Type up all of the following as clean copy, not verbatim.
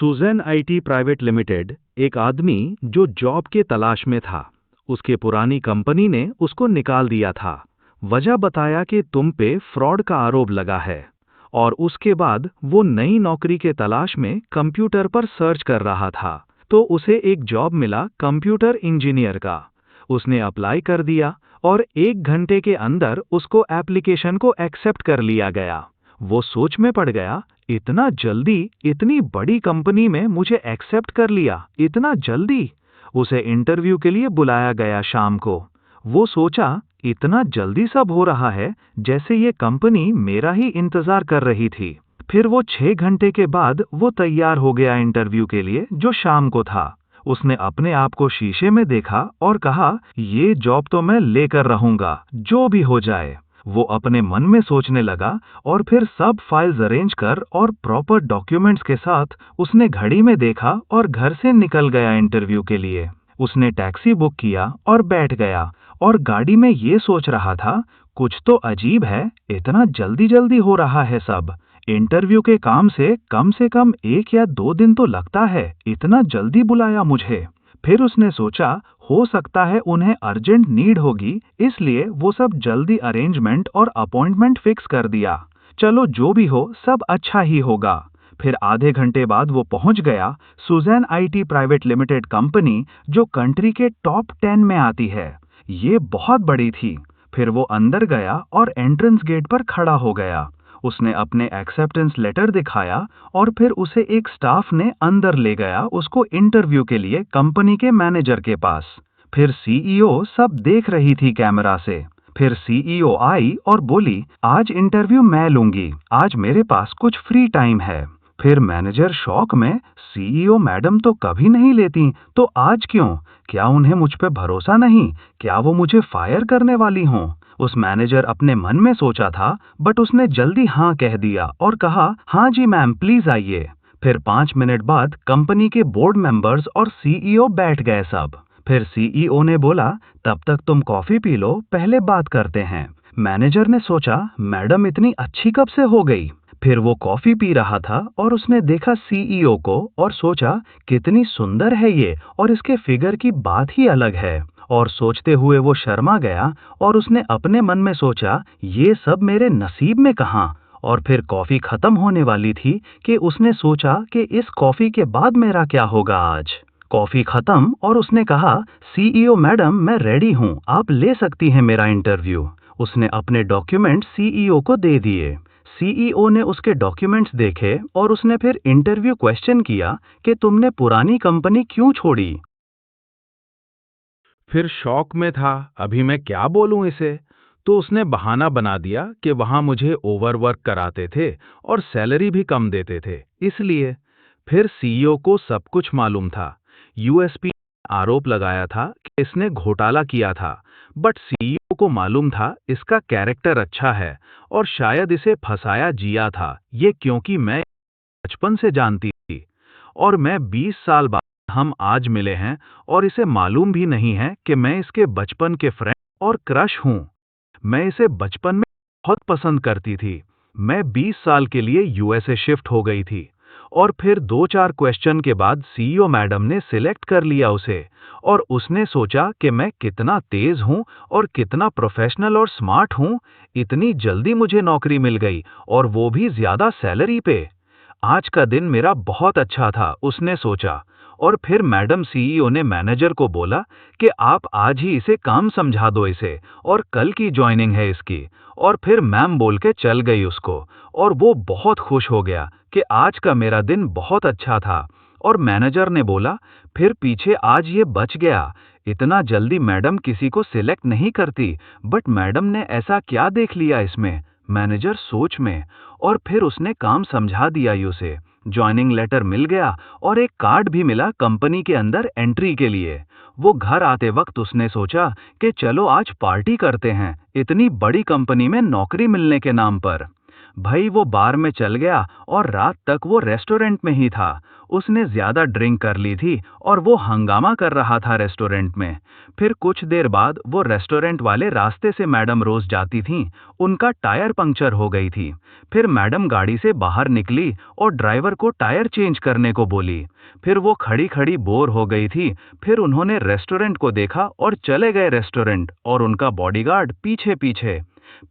Suzanne IT private limited एक आदमी जो जॉब के तलाश में था। उसके पुरानी कंपनी ने उसको निकाल दिया था। वजह बताया कि तुम पे फ्रॉड का आरोप लगा है। और उसके बाद वो नई नौकरी के तलाश में कंप्यूटर पर सर्च कर रहा था, तो उसे एक जॉब मिला कंप्यूटर इंजीनियर का। उसने अप्लाई कर दिया और 1 घंटे के अंदर उसको एप्लीकेशन को एक्सेप्ट कर लिया गया। वो सोच में पड़ गया, इतना जल्दी इतनी बड़ी कंपनी में मुझे एक्सेप्ट कर लिया, इतना जल्दी। उसे इंटरव्यू के लिए बुलाया गया शाम को। वो सोचा, इतना जल्दी सब हो रहा है, जैसे ये कंपनी मेरा ही इंतजार कर रही थी। फिर वो 6 घंटे के बाद वो तैयार हो गया इंटरव्यू के लिए, जो शाम को था। उसने अपने आप को शीशे में देखा और कहा, ये जॉब तो मैं लेकर रहूंगा, जो भी हो जाए। वो अपने मन में सोचने लगा और फिर सब फाइल्स अरेंज कर और प्रॉपर डॉक्यूमेंट्स के साथ उसने घड़ी में देखा और घर से निकल गया इंटरव्यू के लिए। उसने टैक्सी बुक किया और बैठ गया और गाड़ी में ये सोच रहा था, कुछ तो अजीब है, इतना जल्दी जल्दी हो रहा है सब। इंटरव्यू के काम से कम 1 या 2 दिन तो लगता है, इतना जल्दी बुलाया मुझे। फिर उसने सोचा, हो सकता है उन्हें अर्जेंट नीड होगी, इसलिए वो सब जल्दी अरेंजमेंट और अपॉइंटमेंट फिक्स कर दिया। चलो जो भी हो, सब अच्छा ही होगा। फिर आधे घंटे बाद वो पहुंच गया Suzanne IT private limited company, जो कंट्री के टॉप 10 में आती है। ये बहुत बड़ी थी। फिर वो अंदर गया और एंट्रेंस गेट पर खड़ा हो गया। उसने अपने एक्सेप्टेंस लेटर दिखाया और फिर उसे एक स्टाफ ने अंदर ले गया उसको इंटरव्यू के लिए कंपनी के मैनेजर के पास। फिर सीईओ सब देख रही थी कैमरा से। फिर सीईओ आई और बोली, आज इंटरव्यू मैं लूंगी, आज मेरे पास कुछ फ्री टाइम है। फिर मैनेजर शॉक में, सीईओ मैडम तो कभी नहीं लेती, तो आज क्यों? क्या उन्हें मुझ पे भरोसा नहीं? क्या वो मुझे फायर करने वाली हों? उस मैनेजर अपने मन में सोचा था, बट उसने जल्दी हाँ कह दिया और कहा, हाँ जी मैम, प्लीज आइए। फिर 5 मिनट बाद कंपनी के बोर्ड मेंबर्स और सीईओ बैठ गए सब। फिर सीईओ ने बोला, तब तक तुम कॉफी पी लो, पहले बात करते हैं। मैनेजर ने सोचा, मैडम इतनी अच्छी कब से हो गई? फिर वो कॉफी पी रहा था और उसने देखा सीईओ को और सोचा, कितनी सुंदर है ये, और इसके फिगर की बात ही अलग है। और सोचते हुए वो शर्मा गया और उसने अपने मन में सोचा, ये सब मेरे नसीब में कहाँ। और फिर कॉफी खत्म होने वाली थी कि उसने सोचा कि इस कॉफी के बाद मेरा क्या होगा आज। कॉफी खत्म और उसने कहा, सीईओ मैडम, मैं रेडी हूँ, आप ले सकती हैं मेरा इंटरव्यू। उसने अपने डॉक्यूमेंट सीईओ को दे दिए। सीईओ ने उसके डॉक्यूमेंट्स देखे और उसने फिर इंटरव्यू क्वेश्चन किया कि तुमने पुरानी कंपनी क्यों छोड़ी। फिर शॉक में था, अभी मैं क्या बोलूं इसे। तो उसने बहाना बना दिया कि वहां मुझे ओवरवर्क कराते थे और सैलरी भी कम देते थे, इसलिए। फिर सीईओ को सब कुछ मालूम था। यूएसपी आरोप लगाया था कि इसने घोटाला किया था, बट सीईओ को मालूम था इसका कैरेक्टर अच्छा है और शायद इसे फंसाया जिया था ये, क्योंकि मैं बचपन से जानती थी और मैं 20 साल बाद हम आज मिले हैं और इसे मालूम भी नहीं है कि मैं इसके बचपन के फ्रेंड और क्रश हूं। मैं इसे बचपन में बहुत पसंद करती थी। मैं 20 साल के लिए यूएसए शिफ्ट हो गई थी। और फिर 2-4 क्वेश्चन के बाद सीईओ मैडम ने सिलेक्ट कर लिया उसे, और उसने सोचा कि मैं कितना तेज हूं और कितना प्रोफेशनल और स्मार्ट हूं। इतनी जल्दी मुझे नौकरी मिल गई, और वो भी ज्यादा सैलरी पे। आज का दिन मेरा बहुत अच्छा था, उसने सोचा। और फिर मैडम सीईओ ने मैनेजर को बोला कि आप आज ही इसे काम समझा दो इसे, और कल की ज्वाइनिंग है इसकी। और फिर मैम बोल के चल गई उसको, और वो बहुत खुश हो गया कि आज का मेरा दिन बहुत अच्छा था। और मैनेजर ने बोला, फिर पीछे आज ये बच गया। इतना जल्दी मैडम किसी को सिलेक्ट नहीं करती, बट मैडम ने ऐसा क्या देख लिया इसमें? मैनेजर सोच में। और फिर उसने काम समझा दिया उसे। ज्वाइनिंग लेटर मिल गया और एक कार्ड भी मिला कंपनी के अंदर एंट्री के लिए। वो घर आते वक्त उसने सोचा कि चलो आज पार्टी करते हैं, इतनी बड़ी कंपनी में नौकरी मिलने के नाम पर। भाई वो बार में चल गया और रात तक वो रेस्टोरेंट में ही था। उसने ज्यादा ड्रिंक कर ली थी और वो हंगामा कर रहा था रेस्टोरेंट में। फिर कुछ देर बाद वो रेस्टोरेंट वाले रास्ते से मैडम रोज जाती थीं, उनका टायर पंक्चर हो गई थी। फिर मैडम गाड़ी से बाहर निकली और ड्राइवर को टायर चेंज करने को बोली। फिर वो खड़ी खड़ी बोर हो गई थी। फिर उन्होंने रेस्टोरेंट को देखा और चले गए रेस्टोरेंट, और उनका बॉडीगार्ड पीछे पीछे।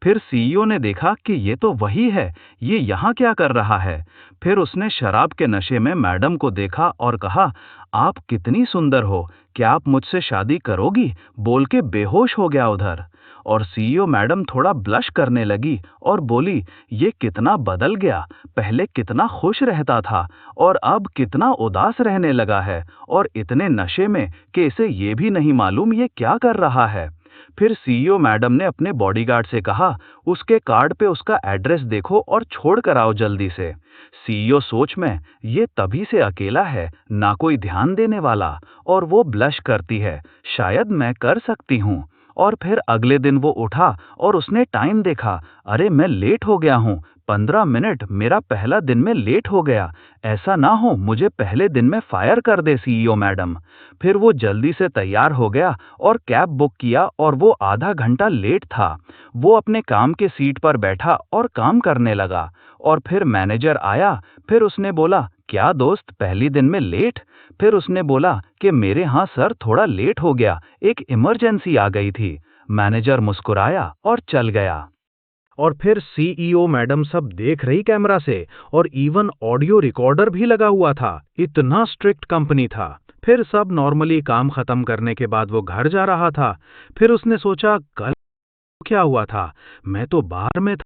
फिर सीईओ ने देखा कि ये तो वही है, ये यहाँ क्या कर रहा है। फिर उसने शराब के नशे में मैडम को देखा और कहा, आप कितनी सुंदर हो, क्या आप मुझसे शादी करोगी, बोल के बेहोश हो गया उधर। और सीईओ मैडम थोड़ा ब्लश करने लगी और बोली, ये कितना बदल गया, पहले कितना खुश रहता था और अब कितना उदास रहने लगा है, और इतने नशे में कि इसे ये भी नहीं मालूम ये क्या कर रहा है। फिर सीईओ मैडम ने अपने बॉडीगार्ड से कहा, उसके कार्ड पे उसका एड्रेस देखो और छोड़ कर आओ जल्दी से। सीईओ सोच में, ये तभी से अकेला है, ना कोई ध्यान देने वाला, और वो ब्लश करती है, शायद मैं कर सकती हूँ। और फिर अगले दिन वो उठा और उसने टाइम देखा, अरे मैं लेट हो गया हूँ, 15 मिनट, मेरा पहला दिन में लेट हो गया, ऐसा ना हो मुझे पहले दिन में फायर कर दे सीईओ मैडम। फिर वो जल्दी से तैयार हो गया और कैब बुक किया, और वो आधा घंटा लेट था। वो अपने काम के सीट पर बैठा और काम करने लगा। और फिर मैनेजर आया। फिर उसने बोला, क्या दोस्त पहली दिन में लेट? फिर उसने बोला कि मेरे यहाँ सर थोड़ा लेट हो गया, एक इमरजेंसी आ गई थी। मैनेजर मुस्कुराया और चल गया। और फिर सीईओ मैडम सब देख रही कैमरा से, और इवन ऑडियो रिकॉर्डर भी लगा हुआ था, इतना स्ट्रिक्ट कंपनी था। फिर सब नॉर्मली काम खत्म करने के बाद वो घर जा रहा था। फिर उसने सोचा, कल क्या हुआ था, मैं तो बाहर में था,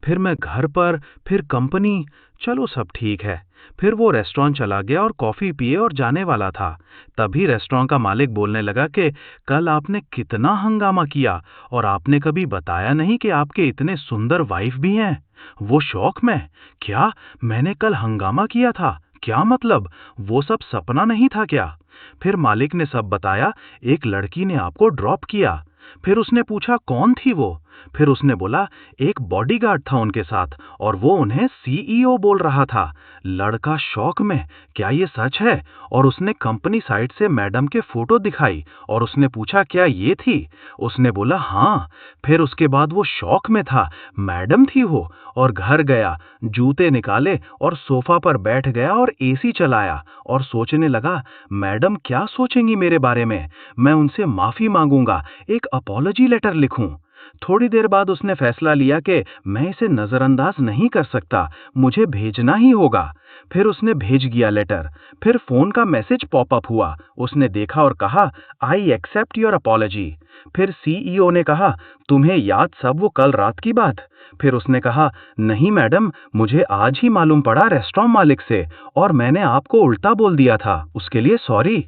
फिर मैं घर पर, फिर कंपनी, चलो सब ठीक है। फिर वो रेस्टोरेंट चला गया और कॉफी पिए और जाने वाला था। तभी रेस्टोरेंट का मालिक बोलने लगा कि कल आपने कितना हंगामा किया, और आपने कभी बताया नहीं कि आपके इतने सुंदर वाइफ भी हैं। वो शौक में, क्या मैंने कल हंगामा किया था, क्या मतलब, वो सब सपना नहीं था क्या? फिर मालिक ने सब बताया, एक लड़की ने आपको ड्रॉप किया। फिर उसने पूछा, कौन थी वो? फिर उसने बोला, एक बॉडीगार्ड था उनके साथ, और वो उन्हें सीईओ बोल रहा था। लड़का शौक में, क्या ये सच है? और उसने कंपनी साइट से मैडम के फोटो दिखाई, और उसने पूछा, क्या ये थी? उसने बोला, हाँ। फिर उसके बाद वो शौक में था, मैडम थी वो, और घर गया, जूते निकाले और सोफा पर बैठ गया और एसी चलाया, और सोचने लगा, मैडम क्या सोचेंगी मेरे बारे में, मैं उनसे माफी मांगूंगा, एक अपॉलजी लेटर लिखूं। थोड़ी देर बाद उसने फैसला लिया कि मैं इसे नजरअंदाज नहीं कर सकता, मुझे भेजना ही होगा। फिर उसने भेज दिया लेटर। फिर फोन का मैसेज पॉपअप हुआ। उसने देखा और कहा, आई एक्सेप्ट योर अपॉलजी। फिर सीईओ ने कहा, तुम्हें याद सब वो कल रात की बात? फिर उसने कहा, नहीं मैडम, मुझे आज ही मालूम पड़ा रेस्टोरेंट मालिक से, और मैंने आपको उल्टा बोल दिया था, उसके लिए सॉरी।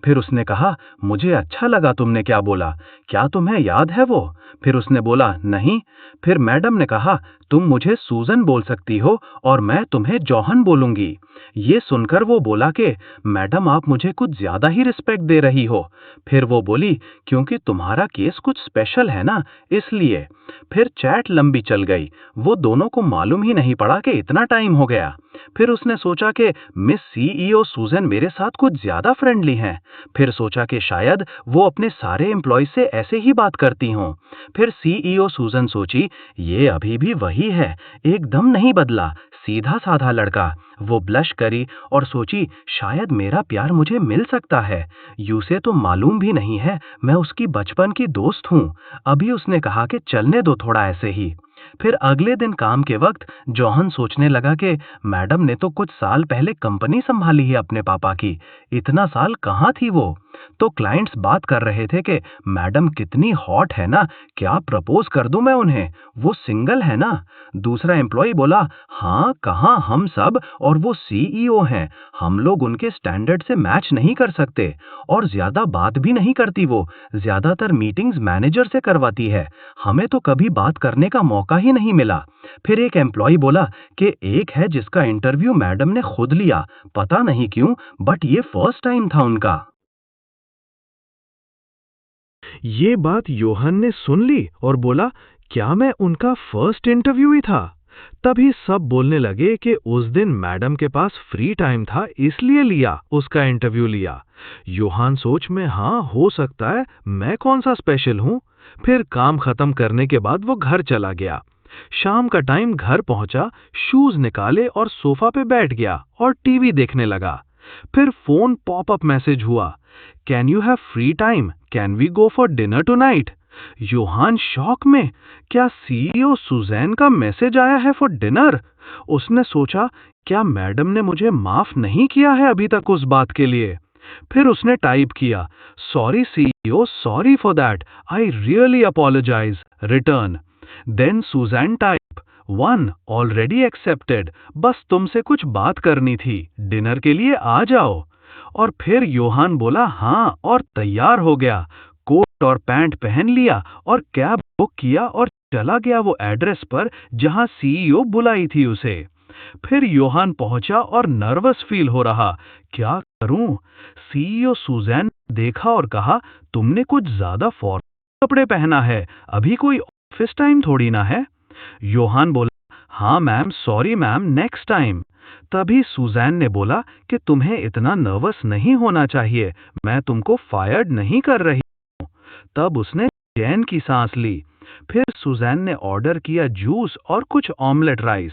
फिर उसने कहा, मुझे अच्छा लगा तुमने क्या बोला, क्या तुम्हें याद है वो? फिर उसने बोला, नहीं। फिर मैडम ने कहा, तुम मुझे सूजन बोल सकती हो और मैं तुम्हें जॉहन बोलूंगी। ये सुनकर वो बोला कि मैडम आप मुझे कुछ ज्यादा ही रिस्पेक्ट दे रही हो। फिर वो बोली, क्योंकि तुम्हारा केस कुछ स्पेशल है ना, इसलिए। फिर चैट लंबी चल गई। वो दोनों को मालूम ही नहीं पड़ा कि इतना टाइम हो गया। फिर उसने सोचा कि मिस सीईओ सूजन मेरे साथ कुछ ज्यादा फ्रेंडली हैं। फिर सोचा कि शायद वो अपने सारे एम्प्लॉयज से ऐसे ही बात करती हों। फिर सीईओ सूजन सोची, ये अभी भी वही है, एकदम नहीं बदला, सीधा साधा लड़का। वो ब्लश करी और सोची, शायद मेरा प्यार मुझे मिल सकता है। यूसे तो मालूम भी नहीं है, मैं उसकी बचपन की दोस्त हूँ। अभी उसने कहा कि चलने दो थोड़ा ऐसे ही। फिर अगले दिन काम के वक्त जॉहन सोचने लगा कि मैडम ने तो कुछ साल पहले कंपनी संभाली है अपने पापा की, इतना साल कहाँ थी वो? तो क्लाइंट्स बात कर रहे थे कि मैडम कितनी हॉट है ना, क्या प्रपोज कर दूं मैं उन्हें, वो सिंगल है ना। दूसरा एम्प्लॉय बोला, हाँ कहाँ हम सब, और वो सीईओ हैं, हम लोग उनके स्टैंडर्ड से मैच नहीं कर सकते, और ज्यादा बात भी नहीं करती वो, ज्यादातर मीटिंग्स मैनेजर से करवाती है, हमें तो कभी बात करने का मौका ही नहीं मिला। फिर एक एम्प्लॉय बोला कि एक है जिसका इंटरव्यू मैडम ने खुद लिया, पता नहीं क्यों, बट ये फर्स्ट टाइम था उनका। ये बात योहन ने सुन ली और बोला, क्या मैं उनका फर्स्ट इंटरव्यू ही था? तभी सब बोलने लगे कि उस दिन मैडम के पास फ्री टाइम था, इसलिए लिया, उसका इंटरव्यू लिया। योहान सोच में, हाँ हो सकता है, मैं कौन सा स्पेशल हूं। फिर काम खत्म करने के बाद वो घर चला गया। शाम का टाइम घर पहुंचा, शूज निकाले और सोफा पे बैठ गया और टीवी देखने लगा। फिर फोन पॉपअप मैसेज हुआ, can you have free time, can we go for dinner tonight. Yohan shock में, क्या सीईओ सुजैन का मैसेज आया है फॉर डिनर। उसने सोचा, क्या मैडम ने मुझे माफ नहीं किया है अभी तक उस बात के लिए। फिर उसने टाइप किया, sorry CEO, sorry for that, I really apologize, return. Then Suzanne type, one already accepted, बस तुमसे कुछ बात करनी थी, डिनर के लिए आ जाओ। और फिर योहान बोला हाँ और तैयार हो गया, कोट और पैंट पहन लिया और कैब बुक किया और चला गया वो एड्रेस पर जहां सीईओ बुलाई थी उसे। फिर योहान पहुंचा और नर्वस फील हो रहा, क्या करूं। सीईओ सुजैन देखा और कहा, तुमने कुछ ज्यादा फॉर्मल कपड़े पहना है, अभी कोई ऑफिस टाइम थोड़ी ना है। योहान बोला, हाँ ma'am, sorry ma'am, next time. तभी सुजैन ने बोला कि तुम्हें इतना नर्वस नहीं होना चाहिए, मैं तुमको फायर्ड नहीं कर रही। तब उसने चैन की सांस ली। फिर सुजैन ने ऑर्डर किया जूस और कुछ ऑमलेट राइस।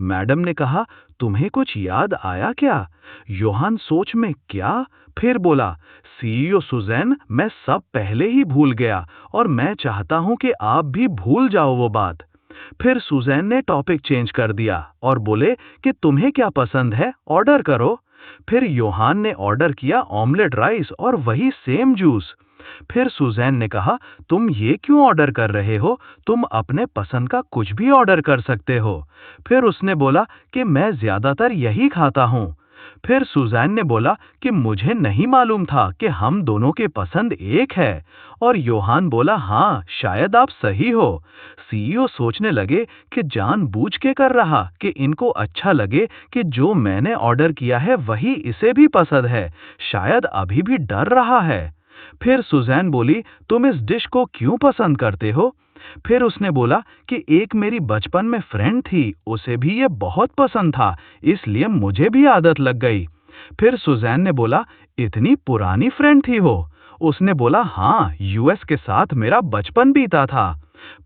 मैडम ने कहा, तुम्हें कुछ याद आया क्या। योहान सोच में, क्या। फिर बोला, सीईओ सुजैन, मैं सब पहले ही भूल गया और मैं चाहता हूं कि आप भी भूल जाओ वो बात। फिर सुजैन ने टॉपिक चेंज कर दिया और बोले कि तुम्हें क्या पसंद है, ऑर्डर करो। फिर योहान ने ऑर्डर किया ऑमलेट राइस और वही सेम जूस। फिर सुजैन ने कहा, तुम ये क्यों ऑर्डर कर रहे हो, तुम अपने पसंद का कुछ भी ऑर्डर कर सकते हो। फिर उसने बोला कि मैं ज्यादातर यही खाता हूँ। फिर सुजैन ने बोला कि मुझे नहीं मालूम था कि हम दोनों के पसंद एक है। और योहान बोला, हाँ शायद आप सही हो। सीईओ सोचने लगे कि जानबूझ के कर रहा कि इनको अच्छा लगे कि जो मैंने ऑर्डर किया है वही इसे भी पसंद है, शायद अभी भी डर रहा है। फिर सुजैन बोली, तुम इस डिश को क्यों पसंद करते हो। फिर उसने बोला कि एक मेरी बचपन में फ्रेंड थी, उसे भी ये बहुत पसंद था, इसलिए मुझे भी आदत लग गई। फिर सुजैन ने बोला, इतनी पुरानी फ्रेंड थी वो। उसने बोला, हाँ, यूएस के साथ मेरा बचपन बीता था।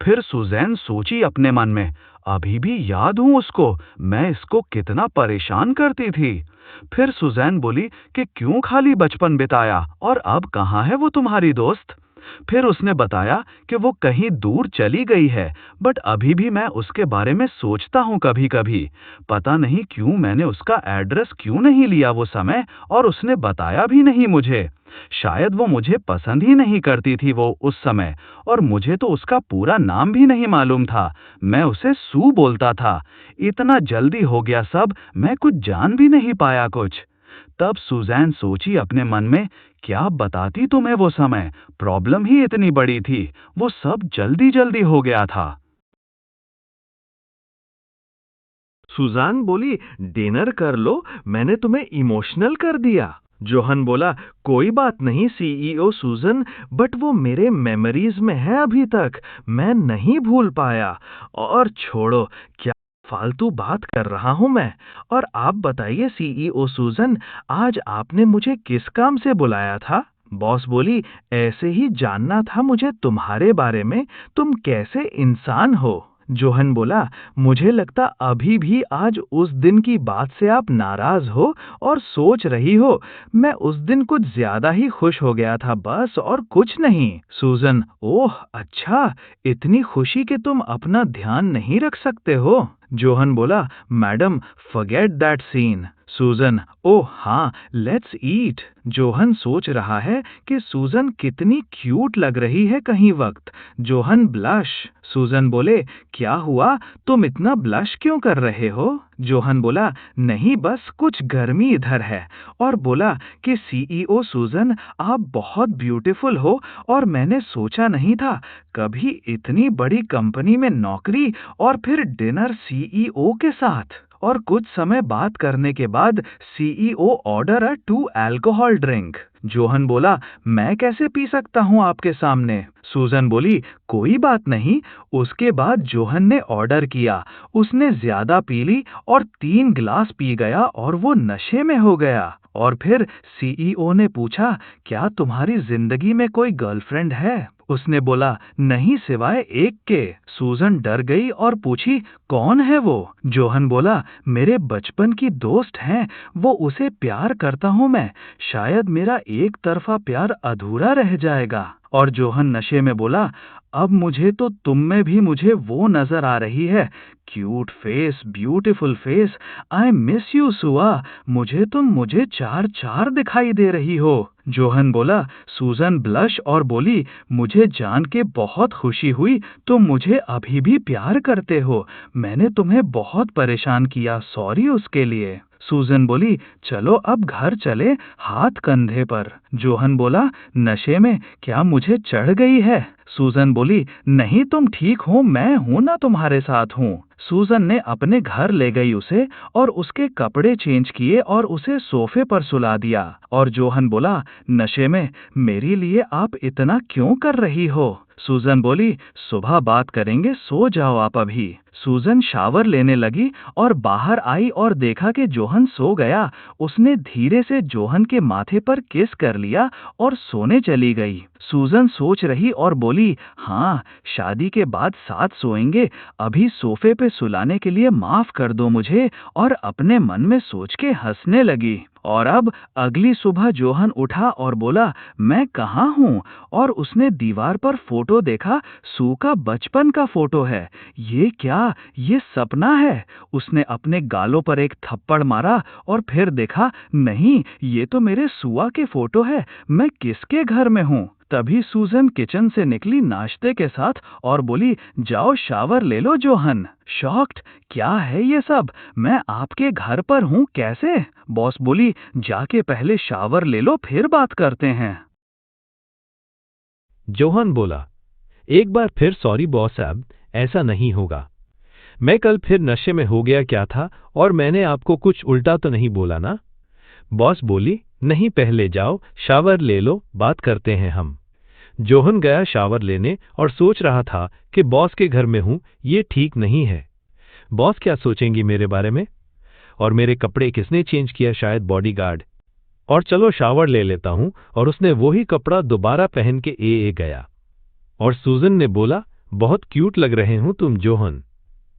फिर सुजैन सोची अपने मन में, अभी भी याद हूं उसको, मैं इसको कितना परेशान करती थी। फिर सुजैन बोली कि क्यों खाली बचपन बिताया और अब कहाँ है वो तुम्हारी दोस्त। फिर उसने बताया कि वो कहीं दूर चली गई है, बट अभी भी मैं उसके बारे में सोचता हूँ कभी कभी। पता नहीं क्यों मैंने उसका एड्रेस क्यों नहीं लिया वो समय, और उसने बताया भी नहीं मुझे। शायद वो मुझे पसंद ही नहीं करती थी वो उस समय, और मुझे तो उसका पूरा नाम भी नहीं मालूम था, मैं उसे सू बोलता था। इतना जल्दी हो गया सब, मैं कुछ जान भी नहीं पाया कुछ। तब सुजैन सोची अपने मन में, क्या बताती तुम्हें वो समय, प्रॉब्लम ही इतनी बड़ी थी, वो सब जल्दी जल्दी हो गया था। सुजान बोली, डिनर कर लो, मैंने तुम्हें इमोशनल कर दिया। जोहन बोला, कोई बात नहीं सीईओ सुजन, बट वो मेरे मेमोरीज में है अभी तक, मैं नहीं भूल पाया। और छोड़ो, क्या फालतू बात कर रहा हूं मैं। और आप बताइए सीईओ सुजन, आज आपने मुझे किस काम से बुलाया था। बॉस बोली, ऐसे ही जानना था मुझे तुम्हारे बारे में, तुम कैसे इंसान हो। जोहन बोला, मुझे लगता अभी भी आज उस दिन की बात से आप नाराज हो और सोच रही हो, मैं उस दिन कुछ ज्यादा ही खुश हो गया था बस, और कुछ नहीं। सूजन, ओह अच्छा, इतनी खुशी कि तुम अपना ध्यान नहीं रख सकते हो। जोहन बोला, मैडम फॉरगेट दैट सीन। सूजन, ओह हाँ, लेट्स ईट। जोहन सोच रहा है कि सूजन कितनी क्यूट लग रही है कहीं वक्त। Johan blush. सूजन बोले, क्या हुआ, तुम इतना ब्लश क्यों कर रहे हो। जोहन बोला, नहीं बस कुछ गर्मी इधर है। और बोला कि सीईओ सूजन, आप बहुत ब्यूटीफुल हो, और मैंने सोचा नहीं था कभी इतनी बड़ी कंपनी में नौकरी, और फिर डिनर सीईओ के साथ। और कुछ समय बात करने के बाद सीईओ ऑर्डर अ 2 अल्कोहल ड्रिंक। जोहन बोला, मैं कैसे पी सकता हूँ आपके सामने? सूजन बोली, कोई बात नहीं। उसके बाद जोहन ने ऑर्डर किया। उसने ज्यादा पी ली और 3 गिलास पी गया और वो नशे में हो गया। और फिर सीईओ ने पूछा, क्या तुम्हारी जिंदगी में कोई गर्लफ्रेंड है? उसने बोला, नहीं सिवाय एक के। सूजन डर गई और पूछी, कौन है वो? जोहन बोला, मेरे बचपन की दोस्त हैं, वो उसे प्यार करता हूँ मैं। शायद मेरा एक तरफा प्यार अधूरा रह जाएगा। और जोहन नशे में बोला, अब मुझे तो तुम में भी मुझे वो नजर आ रही है। Cute face, beautiful face, I miss you सुआ। मुझे 4-4 दिखाई दे रही हो। जोहन बोला। सूजन ब्लश और बोली, मुझे जान के बहुत खुशी हुई तुम मुझे अभी भी प्यार करते हो। मैंने तुम्हें बहुत परेशान किया, सॉरी उसके लिए। सूजन बोली, चलो अब घर चले, हाथ कंधे पर। जोहन बोला, नशे में क्या मुझे चढ़ गई है? सूजन बोली, नहीं तुम ठीक हो, मैं हूं ना तुम्हारे साथ हूं। सूजन ने अपने घर ले गई उसे और उसके कपड़े चेंज किए और उसे सोफे पर सुला दिया। और जोहन बोला, नशे में मेरे लिए आप इतना क्यों कर रही हो? सूजन बोली, सुबह बात करेंगे, सो जाओ आप अभी। सूजन शावर लेने लगी और बाहर आई और देखा कि जोहन सो गया। उसने धीरे से जोहन के माथे पर किस कर लिया और सोने चली गई। सूजन सोच रही और बोली, हाँ, शादी के बाद साथ सोएंगे, अभी सोफे पे सुलाने के लिए माफ कर दो मुझे। और अपने मन में सोच के हंसने लगी। और अब अगली सुबह जोहन उठा और बोला, मैं कहाँ हूँ? और उसने दीवार पर फोटो देखा। सू का बचपन का फोटो है। ये क्या, ये सपना है? उसने अपने गालों पर एक थप्पड़ मारा और फिर देखा, नहीं, ये तो मेरे सुआ के फोटो है। मैं किसके घर में हूँ? तभी सूजन किचन से निकली नाश्ते के साथ और बोली, जाओ शावर ले लो जोहन। शॉक्ड, क्या है ये सब? मैं आपके घर पर हूँ, कैसे? बॉस बोली, जाके पहले शावर ले लो, फिर बात करते हैं। जोहन बोला, एक बार फिर सॉरी बॉस साहब, ऐसा नहीं होगा। मैं कल फिर नशे में हो गया क्या था और मैंने आपको कुछ उल्टा तो नहीं बोला ना? बॉस बोली, नहीं पहले जाओ शावर ले लो, बात करते हैं हम। जोहन गया शावर लेने और सोच रहा था कि बॉस के घर में हूं, ये ठीक नहीं है। बॉस क्या सोचेंगी मेरे बारे में? और मेरे कपड़े किसने चेंज किया? शायद बॉडीगार्ड। और चलो शावर ले लेता हूं। और उसने वही कपड़ा दोबारा पहन के ए गया। और सूजन ने बोला, बहुत क्यूट लग रहे हो तुम जोहन।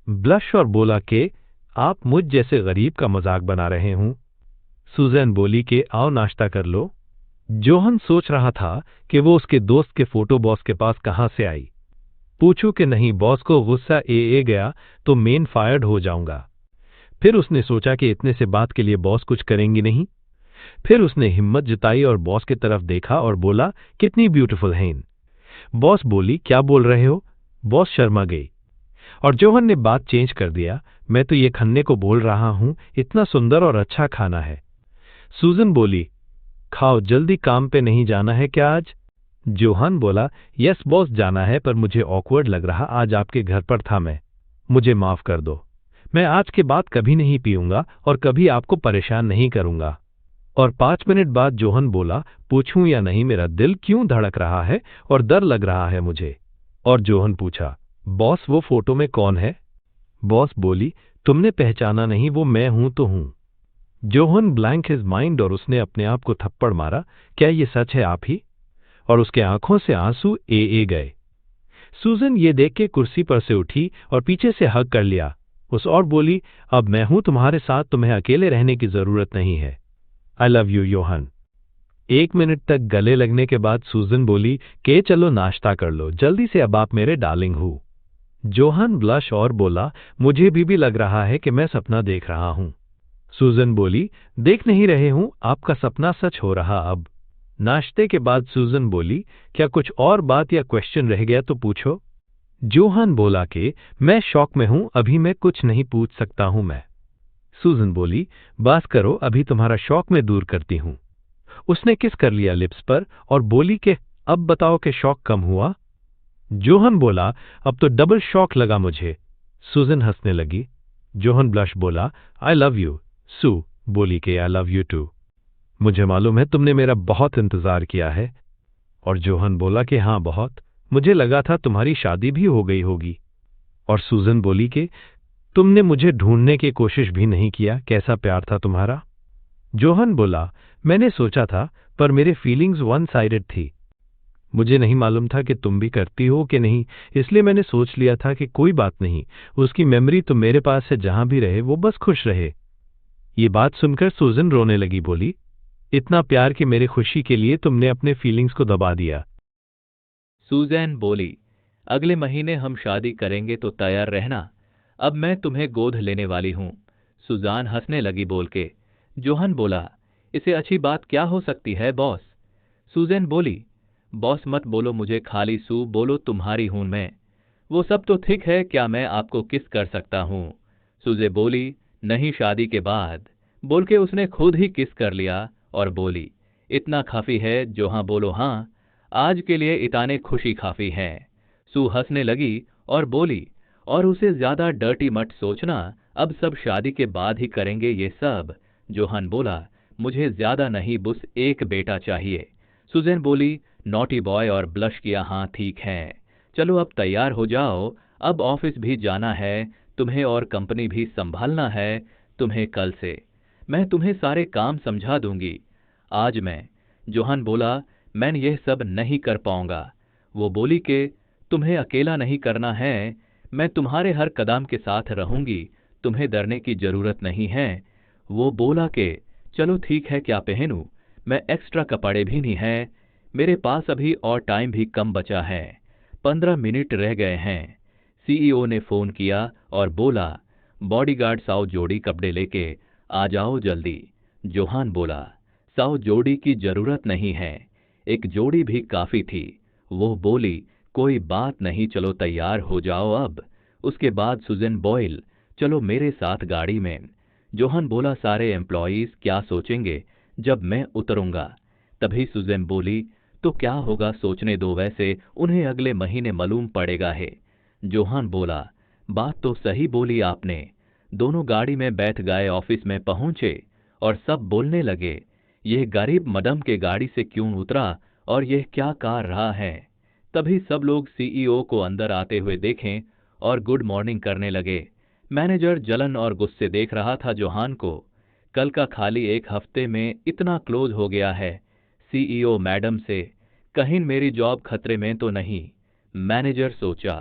ब्लश और बोला कि आप मुझ जैसे गरीब का मजाक बना रहे हूं। सूजन बोली कि आओ नाश्ता कर लो। जोहन सोच रहा था कि वो उसके दोस्त के फोटो बॉस के पास कहां से आई। पूछूं कि नहीं, बॉस को गुस्सा ए गया तो मेन फायर्ड हो जाऊंगा। फिर उसने सोचा कि इतने से बात के लिए बॉस कुछ करेंगी नहीं। फिर उसने हिम्मत जताई और बॉस की तरफ देखा और बोला, कितनी ब्यूटीफुल हैं। बॉस बोली, क्या बोल रहे हो? बॉस शर्मा गई और जोहन ने बात चेंज कर दिया, मैं तो ये खन्ने को बोल रहा हूं, इतना सुंदर और अच्छा खाना है। सूजन बोली, खाओ जल्दी, काम पे नहीं जाना है क्या आज? जोहन बोला, यस बॉस जाना है, पर मुझे ऑकवर्ड लग रहा, आज आपके घर पर था मैं, मुझे माफ कर दो। मैं आज के बाद कभी नहीं पीऊंगा और कभी आपको परेशान नहीं करूंगा। और 5 मिनट बाद जोहन बोला, पूछूं या नहीं, मेरा दिल क्यों धड़क रहा है और डर लग रहा है मुझे। और जोहन पूछा, बॉस वो फोटो में कौन है? बॉस बोली, तुमने पहचाना नहीं, वो मैं हूं तो हूं। जोहन ब्लैंक हिज माइंड और उसने अपने आप को थप्पड़ मारा, क्या ये सच है आप ही? और उसके आंखों से आंसू ए गए। सूजन ये देख के कुर्सी पर से उठी और पीछे से हग कर लिया उस और बोली, अब मैं हूं तुम्हारे साथ, तुम्हें अकेले रहने की जरूरत नहीं है। I love you Yohan. 1 minute तक गले लगने के बाद सूजन बोली कि चलो नाश्ता कर लो जल्दी से, अब आप मेरे डार्लिंग हो। जोहन ब्लश और बोला, मुझे भी लग रहा है कि मैं सपना देख रहा हूं। सूजन बोली, देख नहीं रहे हूं, आपका सपना सच हो रहा अब। नाश्ते के बाद सूजन बोली, क्या कुछ और बात या क्वेश्चन रह गया तो पूछो। जोहन बोला कि मैं शॉक में हूं, अभी मैं कुछ नहीं पूछ सकता हूं मैं। सूजन बोली, बात करो, अभी तुम्हारा शौक मैं दूर करती हूं। उसने किस कर लिया लिप्स पर और बोली कि अब बताओ कि शौक कम हुआ? जोहन बोला, अब तो डबल शॉक लगा मुझे। सूजन हंसने लगी। जोहन ब्लश बोला, आई लव यू। सू बोली कि आई लव यू टू। मुझे मालूम है तुमने मेरा बहुत इंतजार किया है। और जोहन बोला कि हाँ बहुत, मुझे लगा था तुम्हारी शादी भी हो गई होगी। और सूजन बोली कि तुमने मुझे ढूंढने की कोशिश भी नहीं किया, कैसा प्यार था तुम्हारा। जोहन बोला, मैंने सोचा था, पर मेरे फीलिंग्स वन साइडेड थी। मुझे नहीं मालूम था कि तुम भी करती हो कि नहीं, इसलिए मैंने सोच लिया था कि कोई बात नहीं, उसकी मेमोरी तो मेरे पास है, जहां भी रहे वो बस खुश रहे। ये बात सुनकर सूजन रोने लगी, बोली, इतना प्यार कि मेरी खुशी के लिए तुमने अपने फीलिंग्स को दबा दिया। सूजैन बोली, अगले महीने हम शादी करेंगे तो तैयार रहना। अब मैं तुम्हें गोद लेने वाली हूं। सुजान हंसने लगी बोल के। जोहन बोला, इसे अच्छी बात क्या हो सकती है बॉस। सूजैन बोली, बॉस मत बोलो मुझे, खाली सू बोलो, तुम्हारी हूं मैं। वो सब तो ठीक है, क्या मैं आपको किस कर सकता हूं। सूजे बोली, नहीं शादी के बाद। बोल के उसने खुद ही किस कर लिया और बोली, इतना काफी है। जोहां बोलो, हाँ आज के लिए इताने खुशी काफी है। सू हंसने लगी और बोली, और उसे ज्यादा डर्टी मत सोचना, अब सब शादी के बाद ही करेंगे ये सब। जोहान बोला, मुझे ज्यादा नहीं, बस एक बेटा चाहिए। सुजैन बोली, नॉटी बॉय, और ब्लश किया, हाँ ठीक है। चलो अब तैयार हो जाओ, अब ऑफिस भी जाना है तुम्हें और कंपनी भी संभालना है तुम्हें। कल से मैं तुम्हें सारे काम समझा दूंगी। आज मैं। जोहान बोला, मैं यह सब नहीं कर पाऊंगा। वो बोली कि तुम्हें अकेला नहीं करना है, मैं तुम्हारे हर कदम के साथ रहूंगी, तुम्हें डरने की जरूरत नहीं है। वो बोला कि चलो ठीक है, क्या पहनूं, मैं एक्स्ट्रा कपड़े भी नहीं है, मेरे पास अभी और टाइम भी कम बचा है, 15 मिनट रह गए हैं। सीईओ ने फोन किया और बोला, बॉडीगार्ड 100 जोड़ी कपड़े लेके आ जाओ जल्दी। जोहान बोला, 100 जोड़ी की जरूरत नहीं है, एक जोड़ी भी काफी थी। वो बोली, कोई बात नहीं, चलो तैयार हो जाओ अब। उसके बाद सुजन बॉयल, चलो मेरे साथ गाड़ी में। जोहन बोला, सारे एम्प्लॉयज क्या सोचेंगे जब मैं उतरूंगा। तभी सुजन बोली, तो क्या होगा सोचने दो, वैसे उन्हें अगले महीने मालूम पड़ेगा है। जोहान बोला, बात तो सही बोली आपने। दोनों गाड़ी में बैठ गए, ऑफिस में पहुंचे और सब बोलने लगे, यह गरीब मडम के गाड़ी से क्यों उतरा और यह क्या कर रहा है। तभी सब लोग सीईओ को अंदर आते हुए देखें और गुड मॉर्निंग करने लगे। मैनेजर जलन और गुस्से देख रहा था जोहान को। कल का खाली एक हफ्ते में इतना क्लोज हो गया है सीईओ मैडम से, कहीं मेरी जॉब खतरे में तो नहीं। मैनेजर सोचा।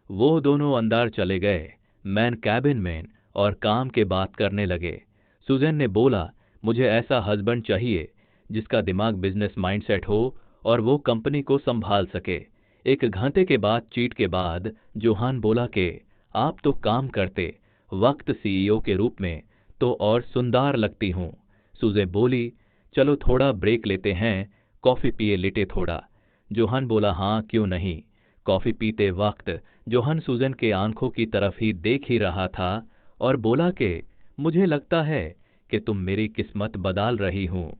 वो दोनों अंदर चले गए मैन कैबिन में और काम के बात करने लगे। सुजैन ने बोला, मुझे ऐसा हस्बैंड चाहिए जिसका दिमाग बिजनेस माइंडसेट हो और वो कंपनी को संभाल सके। एक घंटे के बातचीत के बाद जोहान बोला कि आप तो काम करते वक्त सीईओ के रूप में तो और सुंदर लगती हूँ। सुजे बोली, चलो थोड़ा ब्रेक लेते हैं, कॉफी पिए लेटे थोड़ा। जोहान बोला, हाँ क्यों नहीं। कॉफी पीते वक्त जोहान सुजन के आंखों की तरफ ही देख ही रहा था और बोला कि मुझे लगता है कि तुम मेरी किस्मत बदल रही हूँ।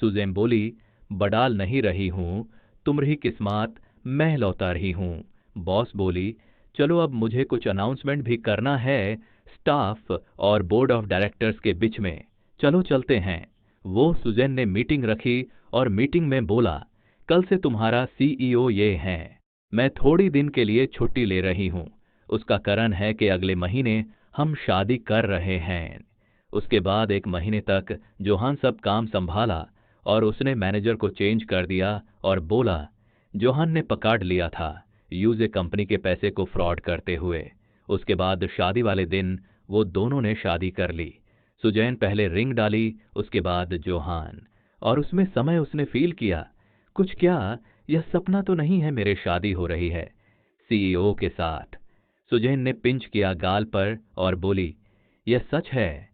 सुजैन बोली, बदल नहीं रही हूँ, तुम्हारी किस्मत मैं लौटा रही हूँ। बॉस बोली, चलो अब मुझे कुछ अनाउंसमेंट भी करना है स्टाफ और बोर्ड ऑफ डायरेक्टर्स के बीच में, चलो चलते हैं। वो सुजैन ने मीटिंग रखी और मीटिंग में बोला, कल से तुम्हारा सीईओ ये है। मैं थोड़ी दिन के लिए छुट्टी ले रही हूँ। उसका कारण है कि अगले महीने हम शादी कर रहे हैं। उसके बाद एक महीने तक जोहान सब काम संभाला और उसने मैनेजर को चेंज कर दिया और बोला, जोहान ने पकड़ लिया था यूजे कंपनी के पैसे को फ्रॉड करते हुए। उसके बाद शादी वाले दिन वो दोनों ने शादी कर ली। सुजैन पहले रिंग डाली, उसके बाद जोहान। और उसमें समय उसने फील किया, कुछ क्या, यह सपना तो नहीं है मेरे शादी हो रही है सीईओ के साथ। सुजैन ने पिंच किया गाल पर और बोली, यह सच है।